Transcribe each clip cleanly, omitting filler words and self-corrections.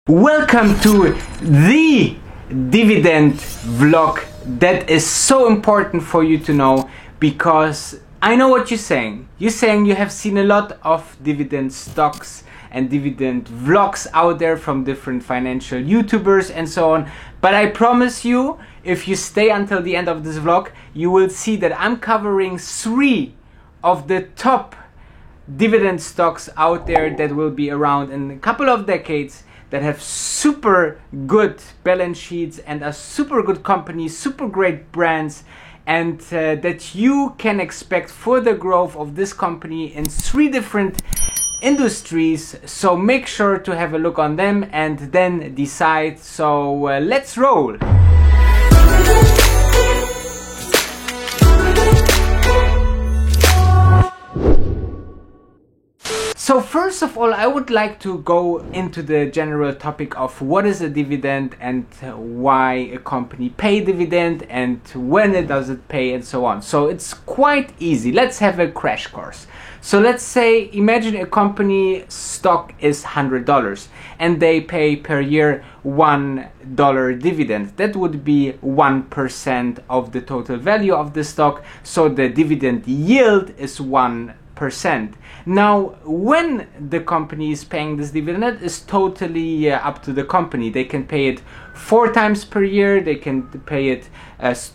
Welcome to the dividend vlog that is so important for you to know, because I know what you're saying. You're saying you have seen a lot of dividend stocks and dividend vlogs out there from different financial YouTubers and so on. But I promise you, if you stay until the end of this vlog, you will see that I'm covering 3 of the top dividend stocks out there that will be around in a couple of decades, that have super good balance sheets and are super good companies, super great brands, and that you can expect further growth of this company in 3 different industries. So make sure to have a look on them and then decide. So let's roll. So first of all, I would like to go into the general topic of what is a dividend and why a company pay dividend and when it does it pay and so on. So it's quite easy. Let's have a crash course. So let's say, imagine a company stock is $100 and they pay per year $1 dividend. That would be 1% of the total value of the stock. So the dividend yield is 1%. Now, when the company is paying this dividend, it is totally up to the company. They can pay it 4 times per year, they can pay it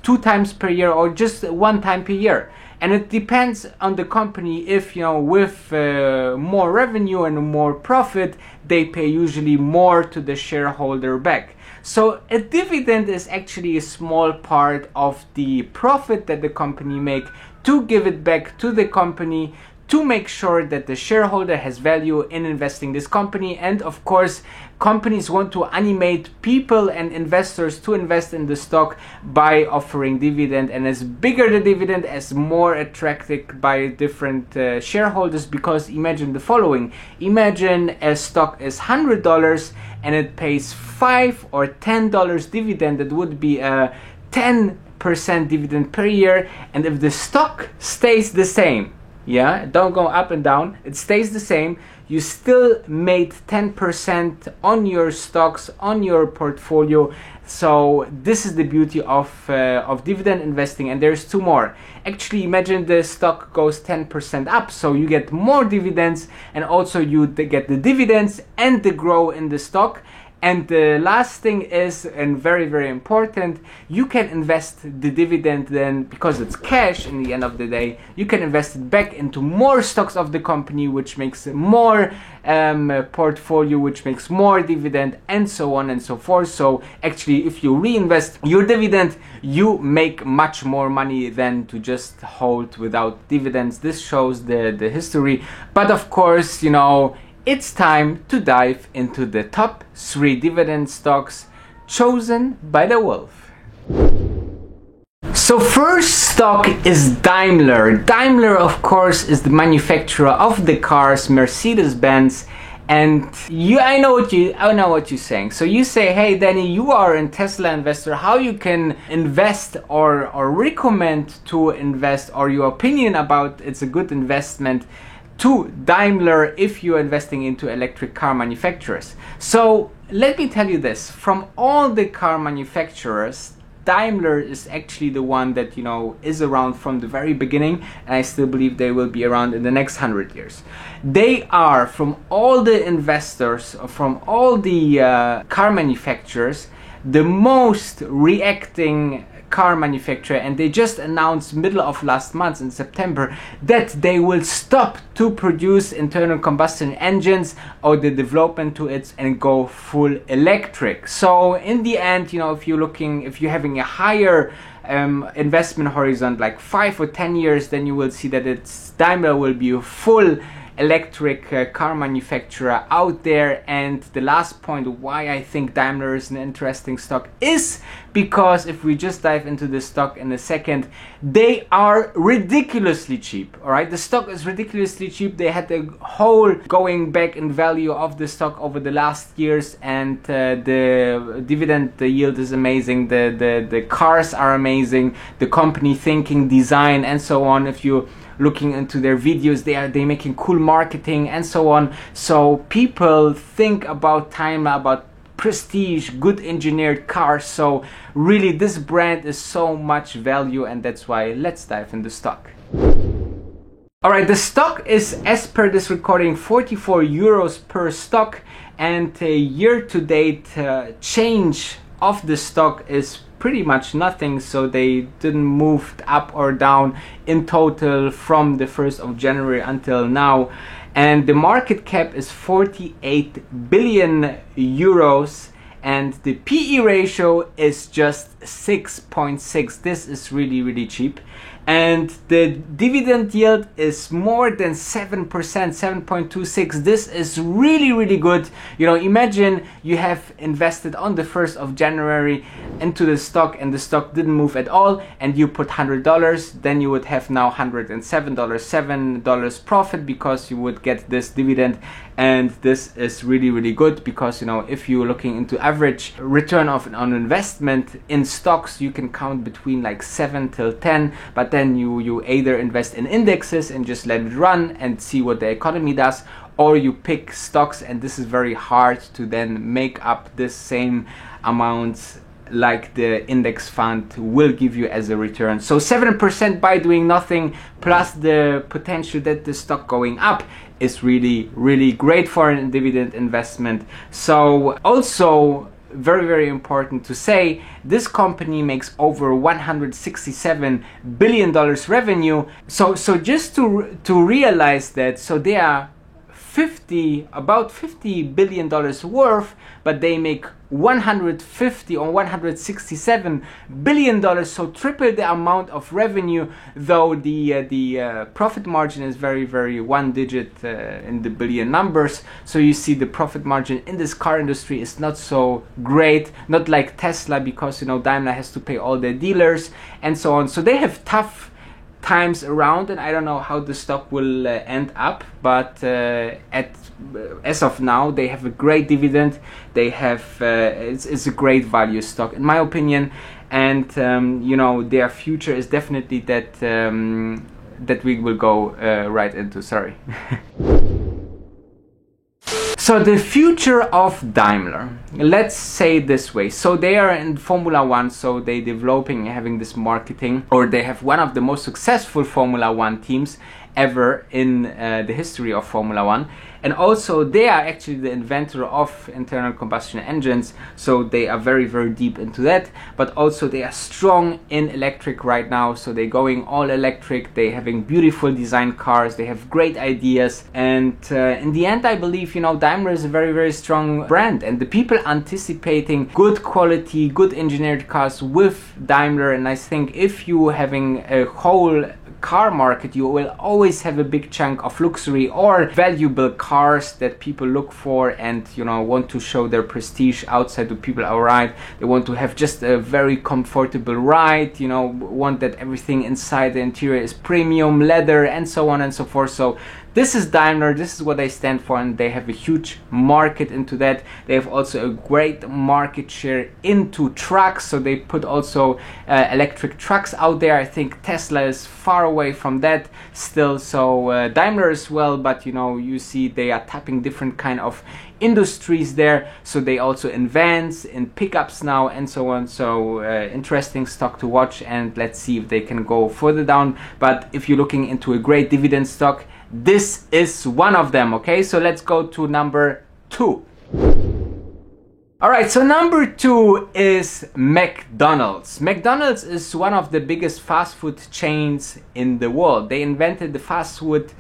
2 times per year, or just 1 time per year. And it depends on the company. If, with more revenue and more profit, they pay usually more to the shareholder back. So a dividend is actually a small part of the profit that the company make to give it back to the company, to make sure that the shareholder has value in investing this company. And of course, companies want to animate people and investors to invest in the stock by offering dividend, and as bigger the dividend, as more attractive by different shareholders. Because imagine the following: imagine a stock is $100 and it pays $5 or $10 dividend. That would be a 10% dividend per year. And if the stock stays the same, don't go up and down, it stays the same, you still made 10% on your stocks, on your portfolio. So this is the beauty of dividend investing. And there's 2 more. Actually, imagine the stock goes 10% up, so you get more dividends, and also you get the dividends and the growth in the stock. And the last thing is, and very, very important, you can invest the dividend then, because it's cash in the end of the day, you can invest it back into more stocks of the company, which makes more portfolio, which makes more dividend, and so on and so forth. So actually, if you reinvest your dividend, you make much more money than to just hold without dividends. This shows the history. But of course, it's time to dive into the top 3 dividend stocks chosen by the Wolf. So first stock is Daimler. Daimler, of course, is the manufacturer of the cars, Mercedes-Benz. And I know what you're saying. So you say, hey Danny, you are a Tesla investor. How you can invest or recommend to invest, or your opinion about it's a good investment to Daimler if you're investing into electric car manufacturers. So let me tell you this: from all the car manufacturers, Daimler is actually the one that is around from the very beginning, and I still believe they will be around in the next 100 years. They are, from all the investors, from all the car manufacturers, the most reacting car manufacturer, and they just announced middle of last month in September that they will stop to produce internal combustion engines or the development to it and go full electric. So in the end, if you're having a higher investment horizon, like 5 or 10 years, then you will see that Daimler will be a full electric car manufacturer out there. And the last point why I think Daimler is an interesting stock is because if we just dive into the stock in a second, they are ridiculously cheap. All right, the stock is ridiculously cheap. They had a whole going back in value of the stock over the last years, and the dividend yield is amazing. The cars are amazing. The company thinking, design, and so on. If you looking into their videos, they making cool marketing and so on. So people think about Daimler, about prestige, good engineered cars. So really this brand is so much value, and that's why let's dive into stock. Alright, the stock is, as per this recording, 44 euros per stock, and a year-to-date change of the stock is pretty much nothing, so they didn't move up or down in total from the 1st of January until now. And the market cap is 48 billion euros, and the PE ratio is just 6.6. This is really cheap. And the dividend yield is more than 7%, 7.26. This is really good. You know, imagine you have invested on the 1st of January into the stock, and the stock didn't move at all, and you put $100, then you would have now $107, $7 profit, because you would get this dividend. And this is really good, because, you know, if you're looking into average return on investment in stocks, you can count between like 7 till 10, but then you either invest in indexes and just let it run and see what the economy does, or you pick stocks, and this is very hard to then make up this same amounts like the index fund will give you as a return. So 7% by doing nothing, plus the potential that the stock going up, is really great for a dividend investment. So also very important to say, this company makes over $167 billion revenue. So just to realize that, so they are about $50 billion worth, but they make 150 or 167 billion dollars, so triple the amount of revenue, though the profit margin is very one digit in the billion numbers. So you see the profit margin in this car industry is not so great, not like Tesla, because, you know, Daimler has to pay all their dealers and so on. So they have tough times around, and I don't know how the stock will end up, but as of now they have a great dividend. They have it's a great value stock in my opinion, and you know, their future is definitely that that we will go right into. Sorry. So the future of Daimler, let's say it this way. So they are in Formula One, so they developing, having this marketing, or they have one of the most successful Formula One teams ever in the history of Formula One. And also they are actually the inventor of internal combustion engines, so they are very deep into that. But also they are strong in electric right now, so they're going all electric. They're having beautiful design cars, they have great ideas, and in the end I believe, you know, Daimler is a very strong brand, and the people anticipating good quality, good engineered cars with Daimler. And I think if you having a whole car market, you will always have a big chunk of luxury or valuable cars that people look for, and, you know, want to show their prestige outside to people. Alright, they want to have just a very comfortable ride, you know, want that everything inside the interior is premium leather and so on and so forth. So this is Daimler, this is what they stand for, and they have a huge market into that. They have also a great market share into trucks, so they put also electric trucks out there. I think Tesla is far away from that still, so Daimler as well, but, you know, you see they are tapping different kind of industries there, so they also in vans, in pickups now and so on. So interesting stock to watch, and let's see if they can go further down. But if you're looking into a great dividend stock, this is one of them. Okay, so let's go to number 2. Alright, so number 2 is McDonald's. McDonald's is one of the biggest fast food chains in the world. They invented the fast food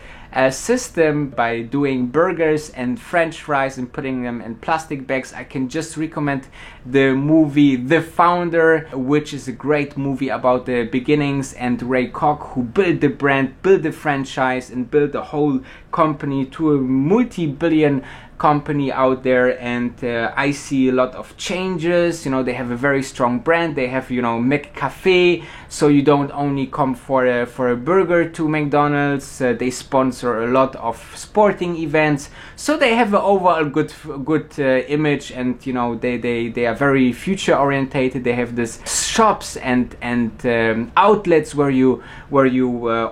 system by doing burgers and french fries and putting them in plastic bags. I can just recommend the movie The Founder, which is a great movie about the beginnings, and Ray Kroc, who built the brand, built the franchise, and built the whole company to a multi-billion company out there. And I see a lot of changes. You know, they have a very strong brand. They have, you know, McCafe, so you don't only come for a burger to McDonald's. They sponsor a lot of sporting events, so they have an overall good image, and, you know, they are very future orientated. They have this shops and outlets where you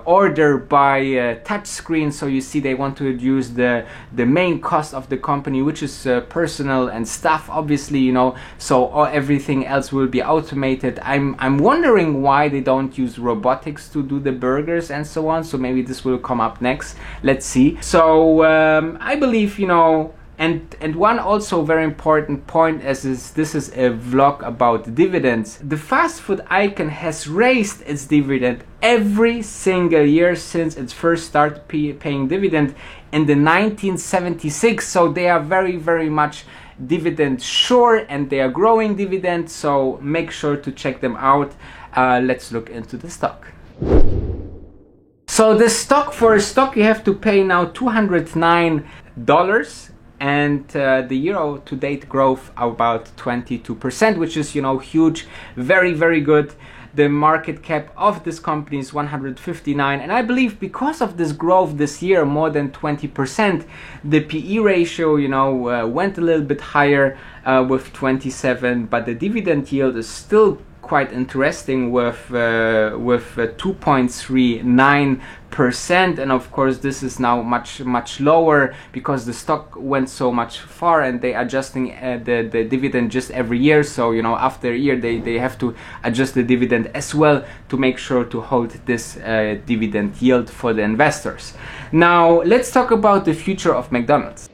order by touch screen. So you see they want to reduce the main cost of the company, which is personnel and staff, obviously, you know. So everything else will be automated. I'm wondering why they don't use robotics to do the burgers and so on. So maybe this will come up next. Let's see. So I believe, you know. And one also very important point is this is a vlog about dividends. The fast food icon has raised its dividend every single year since it first started paying dividend in the 1976. So they are very, very much dividend sure, and they are growing dividends. So make sure to check them out. Let's look into the stock. So the stock, for a stock you have to pay now $209. And the year to date growth about 22%, which is, you know, huge, very, very good. The market cap of this company is 159, and I believe because of this growth this year, more than 20%, the PE ratio, you know, went a little bit higher with 27, but the dividend yield is still quite interesting with 2.39%, and of course this is now much lower because the stock went so much far, and they adjusting the dividend just every year. So, you know, after a year they have to adjust the dividend as well to make sure to hold this dividend yield for the investors. Now let's talk about the future of McDonald's.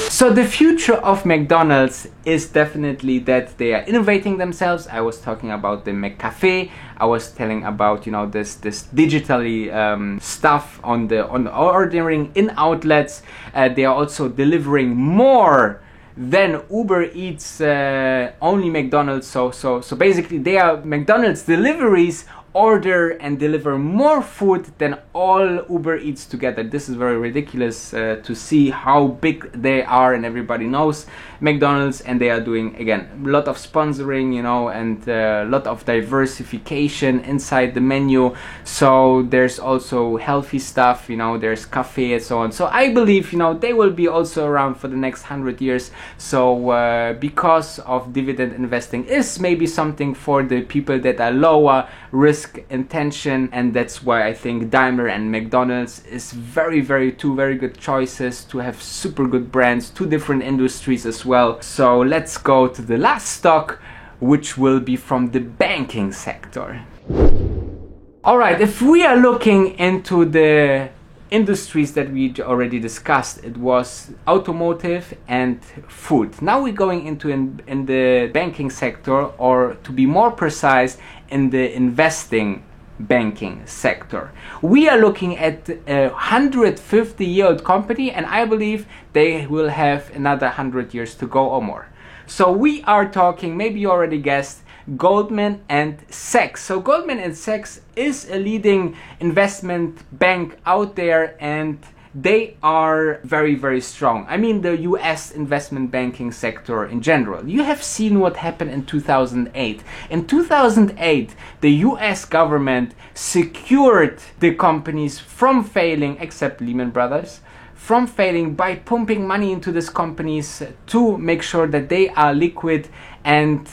So the future of McDonald's is definitely that they are innovating themselves. I was talking about the McCafe. I was telling about, you know, this digitally stuff on the ordering in outlets. They are also delivering more than Uber Eats only McDonald's. So basically they are McDonald's deliveries order and deliver more food than all Uber Eats together. This is very ridiculous to see how big they are, and everybody knows McDonald's, and they are doing, again, a lot of sponsoring, you know, and a lot of diversification inside the menu. So there's also healthy stuff, you know, there's cafe and so on. So I believe, you know, they will be also around for the next 100 years. So because of dividend investing is maybe something for the people that are lower risk intention, and that's why I think Daimler and McDonald's is two very good choices to have super good brands, two different industries as well. So let's go to the last stock, which will be from the banking sector. Alright, if we are looking into the industries that we already discussed, it was automotive and food. Now we're going into in the banking sector, or to be more precise, in the investing banking sector. We are looking at a 150-year-old company, and I believe they will have another 100 years to go or more. So we are talking, maybe you already guessed, Goldman and Sachs. So Goldman and Sachs is a leading investment bank out there, and they are very, very strong. I mean, the US investment banking sector in general. You have seen what happened in 2008. In 2008, the US government secured the companies from failing, except Lehman Brothers, from failing by pumping money into these companies to make sure that they are liquid, and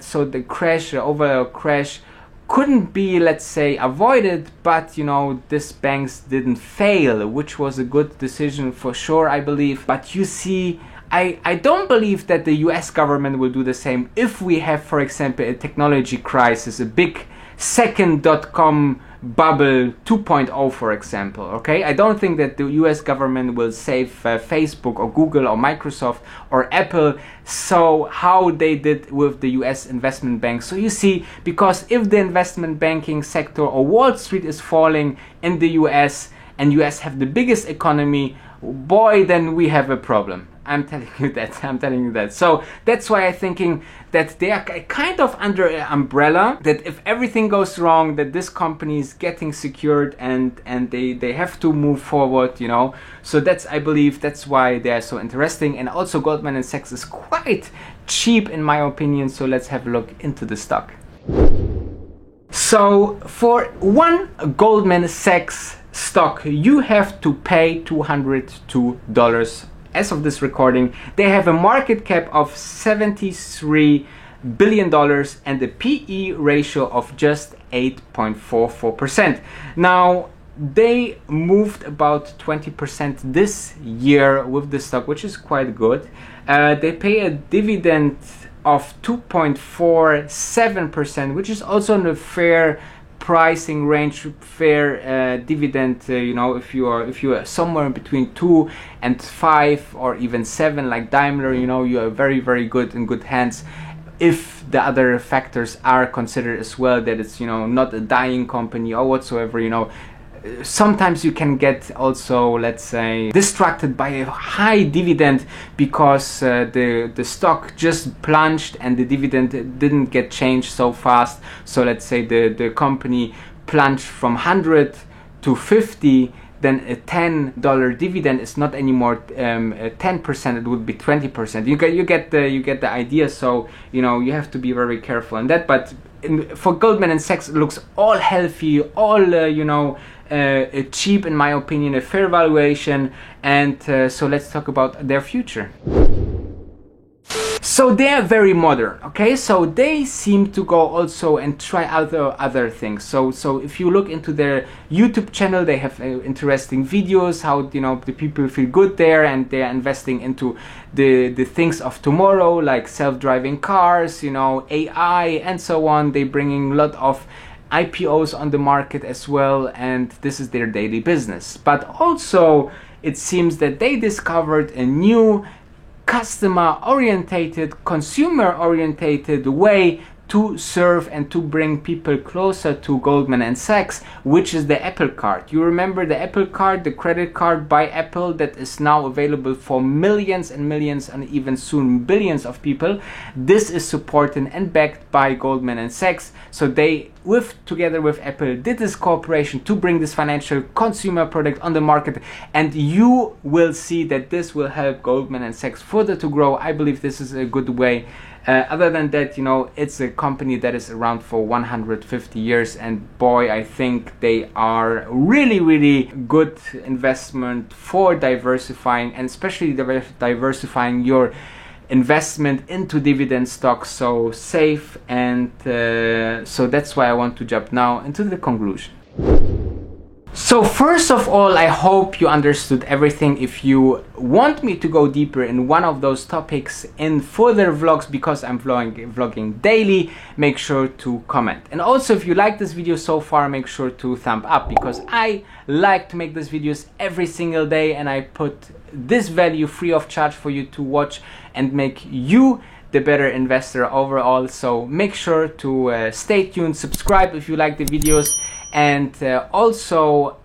so the crash, overall crash, couldn't be, let's say, avoided. But, you know, these banks didn't fail, which was a good decision for sure, I believe. But you see, I don't believe that the US government will do the same if we have, for example, a technology crisis, a big second .com bubble 2.0, for example. Okay, I don't think that the US government will save Facebook or Google or Microsoft or Apple, so how they did with the US investment bank. So you see, because if the investment banking sector or Wall Street is falling in the US, and US have the biggest economy, boy, then we have a problem. I'm telling you that. So that's why I'm thinking that they are kind of under an umbrella, that if everything goes wrong, that this company is getting secured, and they have to move forward, you know. So that's, I believe, that's why they are so interesting. And also Goldman and Sachs is quite cheap in my opinion. So let's have a look into the stock. So for one Goldman Sachs stock, you have to pay $202. As of this recording, they have a market cap of $73 billion and a PE ratio of just 8.44%. Now, they moved about 20% this year with the stock, which is quite good. They pay a dividend of 2.47%, which is also in a fair pricing range, fair dividend. You know, if you are somewhere between 2 and 5 or even 7, like Daimler, you know, you are very good in good hands. If the other factors are considered as well, that it's, you know, not a dying company or whatsoever, you know. Sometimes you can get also, let's say, distracted by a high dividend because the stock just plunged and the dividend didn't get changed so fast. So let's say the company plunged from 100 to 50, then a $10 dividend is not anymore 10%, it would be 20%. You get the idea. So, you know, you have to be very careful on that. But for Goldman and Sachs, it looks all healthy, all you know, cheap in my opinion, a fair valuation. And so let's talk about their future. So they are very modern, okay? So they seem to go also and try other things. So if you look into their YouTube channel, they have interesting videos, how, you know, the people feel good there, and they are investing into the things of tomorrow, like self-driving cars, you know, AI and so on. They bringing a lot of IPOs on the market as well, and this is their daily business. But also it seems that they discovered a new customer-orientated, consumer-orientated way to serve and to bring people closer to Goldman and Sachs, which is the Apple Card. You remember the Apple Card, the credit card by Apple that is now available for millions and millions and even soon billions of people. This is supported and backed by Goldman and Sachs. So they, together with Apple, did this cooperation to bring this financial consumer product on the market, and you will see that this will help Goldman and Sachs further to grow. I believe this is a good way. Other than that, you know, it's a company that is around for 150 years, and boy, I think they are really good investment for diversifying, and especially diversifying your investment into dividend stocks. So safe, and so that's why I want to jump now into the conclusion. So first of all, I hope you understood everything. If you want me to go deeper in one of those topics in further vlogs, because I'm vlogging daily, make sure to comment. And also, if you like this video so far, make sure to thumb up, because I like to make these videos every single day, and I put this value free of charge for you to watch and make you the better investor overall. So make sure to stay tuned, subscribe if you like the videos. And also,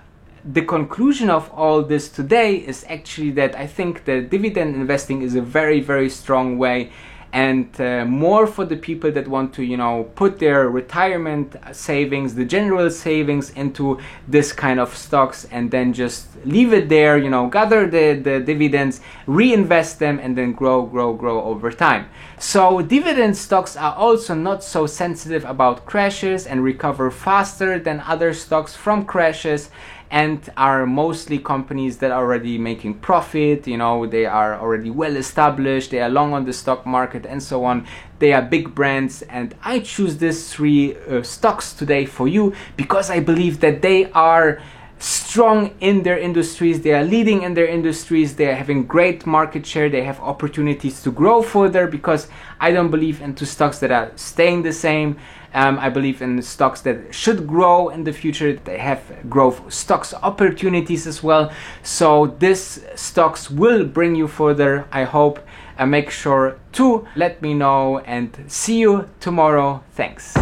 the conclusion of all this today is actually that I think that dividend investing is a very strong way, and more for the people that want to, you know, put their retirement savings, the general savings, into this kind of stocks, and then just leave it there, you know, gather the dividends, reinvest them, and then grow over time. So dividend stocks are also not so sensitive about crashes and recover faster than other stocks from crashes, and are mostly companies that are already making profit. You know, they are already well established, they are long on the stock market and so on. They are big brands, and I choose these three stocks today for you because I believe that they are strong in their industries, they are leading in their industries, they are having great market share, they have opportunities to grow further, because I don't believe into stocks that are staying the same. I believe in stocks that should grow in the future. They have growth stocks opportunities as well. So these stocks will bring you further, I hope. Make sure to let me know, and see you tomorrow. Thanks.